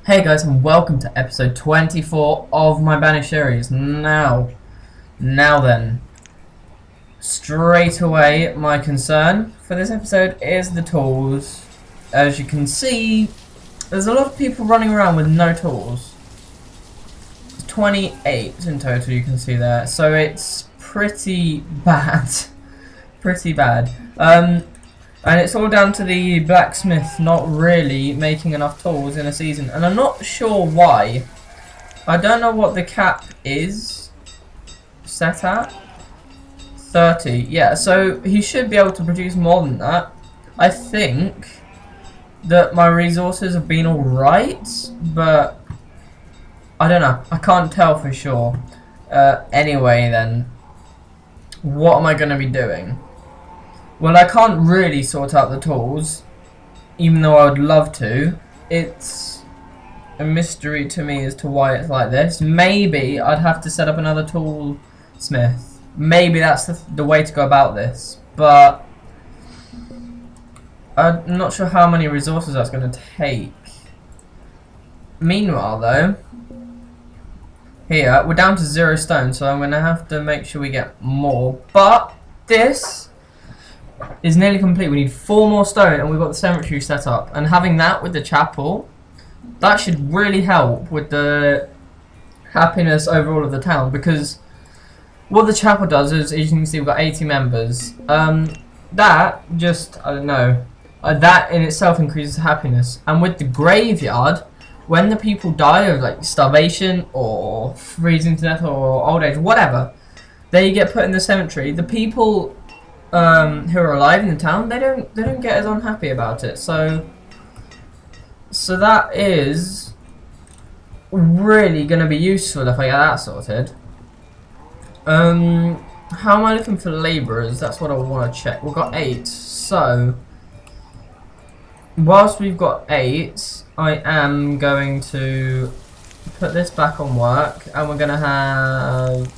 Hey guys, and welcome to episode 24 of my Banished series. Now then, straight away, my concern for this episode is the tools. As you can see, there's a lot of people running around with no tools. 28 in total, you can see there, so it's pretty bad. Pretty bad. And it's all down to the blacksmith not really making enough tools in a season. And I'm not sure why. I don't know what the cap is set at. 30. Yeah, so he should be able to produce more than that. I think that my resources have been alright, but I don't know. I can't tell for sure. Anyway then, what am I going to be doing? Well, I can't really sort out the tools, even though I would love to. It's a mystery to me as to why it's like this. Maybe I'd have to set up another toolsmith. Maybe that's the way to go about this. But I'm not sure how many resources that's going to take. Meanwhile, though, here, we're down to 0 stone, so I'm going to have to make sure we get more. But this is nearly complete. We need 4 more stone and we've got the cemetery set up, and having that with the chapel, that should really help with the happiness overall of the town, because what the chapel does is, as you can see, we've got 80 members. That just, I don't know, that in itself increases happiness. And with the graveyard, when the people die of like starvation or freezing to death or old age, whatever, they get put in the cemetery. The people who are alive in the town, they don't get as unhappy about it. So that is really gonna be useful if I get that sorted. How am I looking for labourers? That's what I want to check. We've got 8. So whilst we've got 8, I am going to put this back on work, and we're gonna have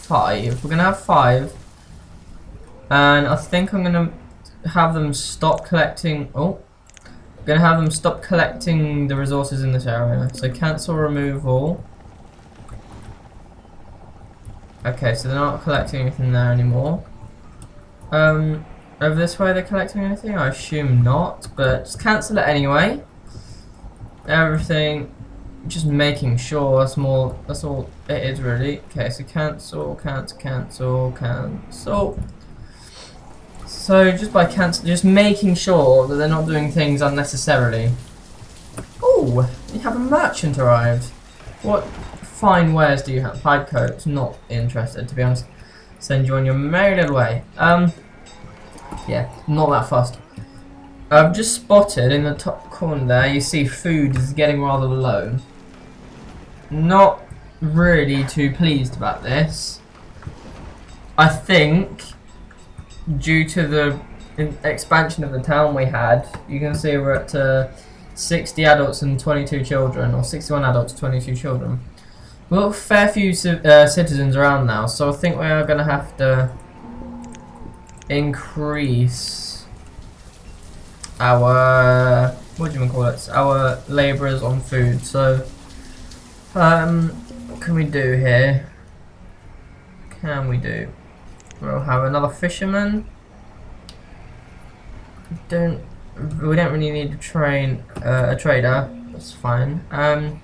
5. We're gonna have 5. And I think I'm gonna have them stop collecting. Oh, I'm gonna have them stop collecting the resources in this area. So cancel removal. Okay, so they're not collecting anything there anymore. Over this way, they're collecting anything? I assume not, but just cancel it anyway. Everything, just making sure. That's all it is really. Okay, so cancel. So just by just making sure that they're not doing things unnecessarily. Oh, you have a merchant arrived. What fine wares do you have? Hide coats. Not interested, to be honest. Send you on your merry little way. Yeah, not that fussed. I've just spotted in the top corner there, you see food is getting rather low. Not really too pleased about this. I think due to the expansion of the town we had, you can see we're at 60 adults and 22 children, or 61 adults, 22 children. We've got a fair few citizens around now, so I think we are going to have to increase our, what do you call it, our labourers on food. So what can we do here? We'll have another fisherman. We don't really need to train a trader. That's fine. And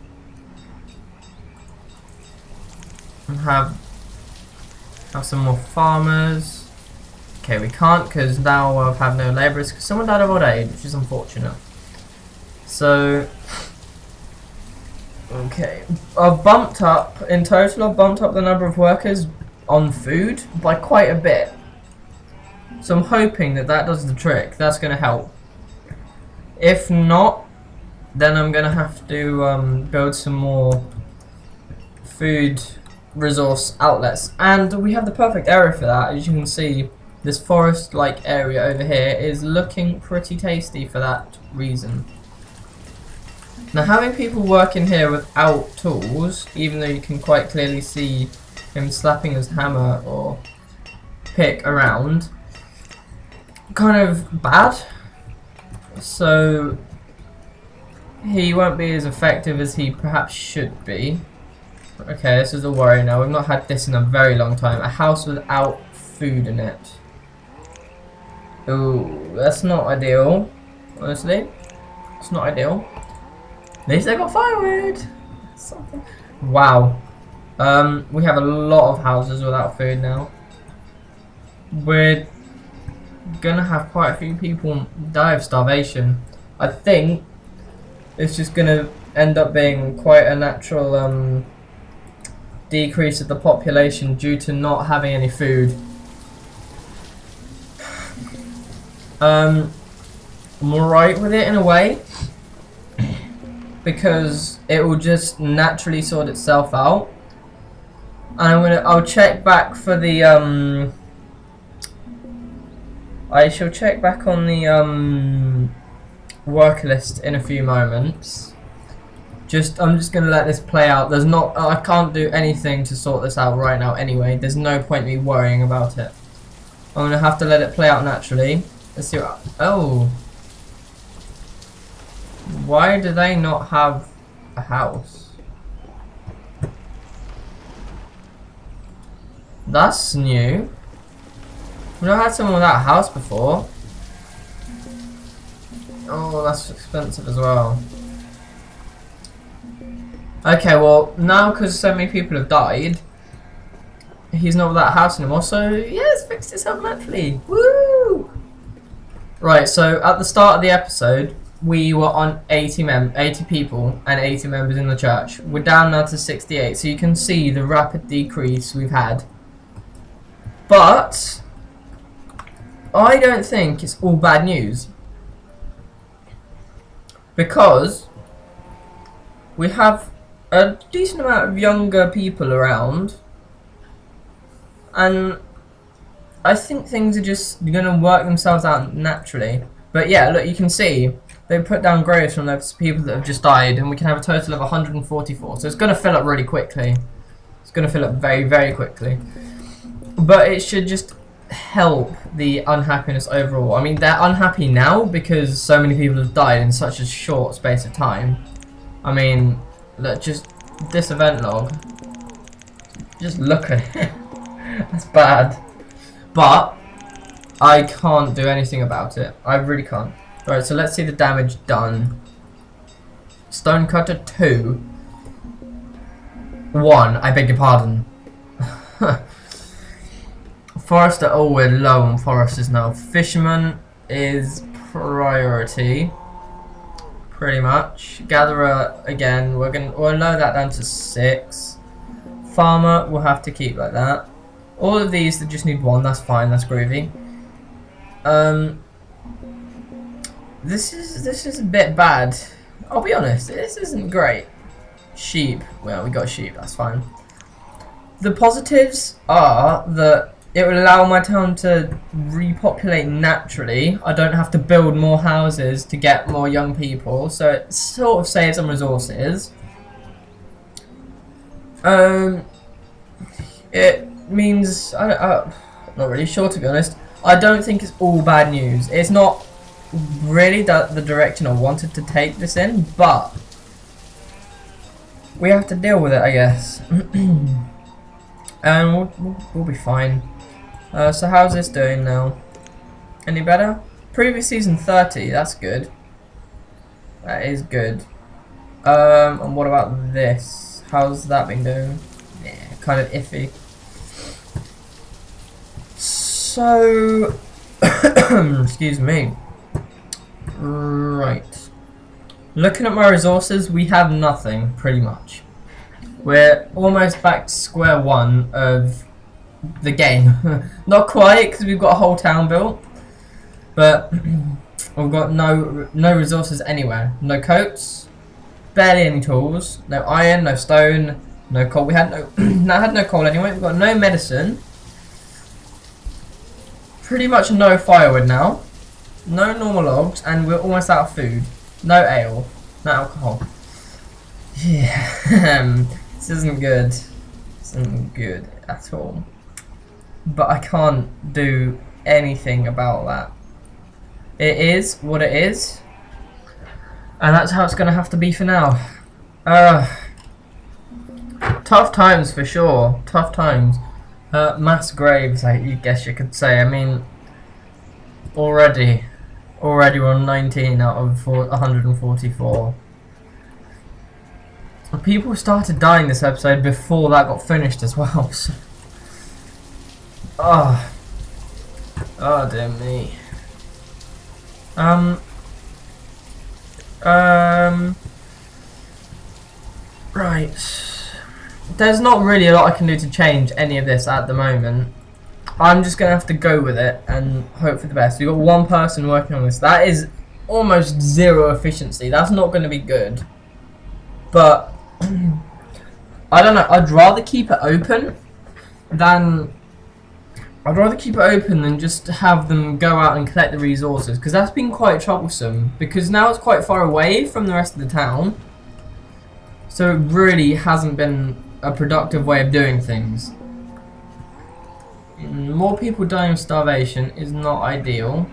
have some more farmers. Okay, we can't because now I'll have no labourers because someone died of old age, which is unfortunate. So, okay, I've bumped up the number of workers on food by quite a bit. So I'm hoping that does the trick. That's going to help. If not, then I'm going to have to build some more food resource outlets. And we have the perfect area for that. As you can see, this forest-like area over here is looking pretty tasty for that reason. Now, having people working here without tools, even though you can quite clearly see him slapping his hammer or pick around, kind of bad. So he won't be as effective as he perhaps should be. Okay, this is a worry now. We've not had this in a very long time. A house without food in it. Ooh, that's not ideal. Honestly, it's not ideal. At least I got firewood. Something. Wow. We have a lot of houses without food now. We're gonna have quite a few people die of starvation. I think it's just gonna end up being quite a natural decrease of the population due to not having any food. I'm alright with it in a way, because it will just naturally sort itself out. And I'll check back for the I shall check back on the worker list in a few moments. I'm just gonna let this play out. I can't do anything to sort this out right now anyway. There's no point me worrying about it. I'm gonna have to let it play out naturally. Let's see what. Oh, why do they not have a house? That's new. We've not had someone without a house before. Oh, that's expensive as well. Okay, well, now because so many people have died, he's not without a house anymore, so yeah, it's fixed itself naturally. Woo! Right, so at the start of the episode, we were on 80 people and 80 members in the church. We're down now to 68, so you can see the rapid decrease we've had. But I don't think it's all bad news, because we have a decent amount of younger people around, and I think things are just going to work themselves out naturally. But yeah, look, you can see they put down graves from those people that have just died, and we can have a total of 144, so it's going to fill up really quickly. It's going to fill up very, very quickly, but it should just help the unhappiness overall. I mean, they're unhappy now because so many people have died in such a short space of time. I mean, look, just this event log. Just look at it. That's bad. But I can't do anything about it. I really can't. Alright, so let's see the damage done. Stonecutter 2. 1, I beg your pardon. Forester, oh, we're low on foresters now. Fisherman is priority, pretty much. Gatherer, again, we'll lower that down to 6. Farmer, we'll have to keep like that. All of these that just need 1, that's fine, that's groovy. This is a bit bad. I'll be honest, this isn't great. Sheep, well, we got sheep, that's fine. The positives are that it will allow my town to repopulate naturally. I don't have to build more houses to get more young people, so it sort of saves some resources. It means, I'm not really sure, to be honest. I don't think it's all bad news. It's not really the direction I wanted to take this in, but we have to deal with it, I guess. And we'll be fine. So how's this doing now? Any better? Previous season 30, that's good. That is good. And what about this? How's that been doing? Yeah, kind of iffy. So, excuse me. Right. Looking at my resources, we have nothing, pretty much. We're almost back to square one of the game. Not quite, because we've got a whole town built, but we've got no resources anywhere. No coats, barely any tools, no iron, no stone, no coal. We had no coal anyway. We've got no medicine. Pretty much no firewood now. No normal logs, and we're almost out of food. No ale, no alcohol. Yeah, this isn't good. This isn't good at all. But I can't do anything about that. It is what it is. And that's how it's going to have to be for now. Tough times for sure. Tough times. Mass graves, I guess you could say. I mean, already we're on 19 out of 144. People started dying this episode before that got finished as well. So. Oh dear me. Right. There's not really a lot I can do to change any of this at the moment. I'm just going to have to go with it and hope for the best. We've got one person working on this. That is almost zero efficiency. That's not going to be good. But, I don't know. I'd rather keep it open than just have them go out and collect the resources. Because that's been quite troublesome. Because now it's quite far away from the rest of the town. So it really hasn't been a productive way of doing things. More people dying of starvation is not ideal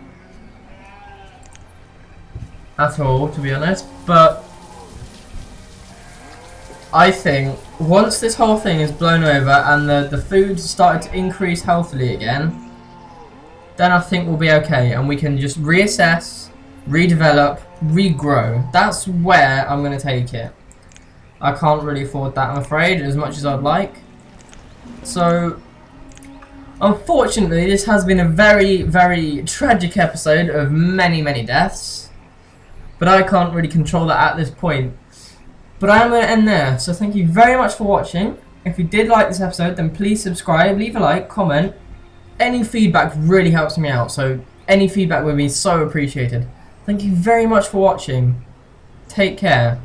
at all, to be honest, but I think once this whole thing is blown over and the food started to increase healthily again, then I think we'll be okay and we can just reassess, redevelop, regrow. That's where I'm going to take it. I can't really afford that, I'm afraid, as much as I'd like. So, unfortunately, this has been a very, very tragic episode of many, many deaths. But I can't really control that at this point. But I am going to end there. So thank you very much for watching. If you did like this episode, then please subscribe, leave a like, comment. Any feedback really helps me out. So any feedback would be so appreciated. Thank you very much for watching. Take care.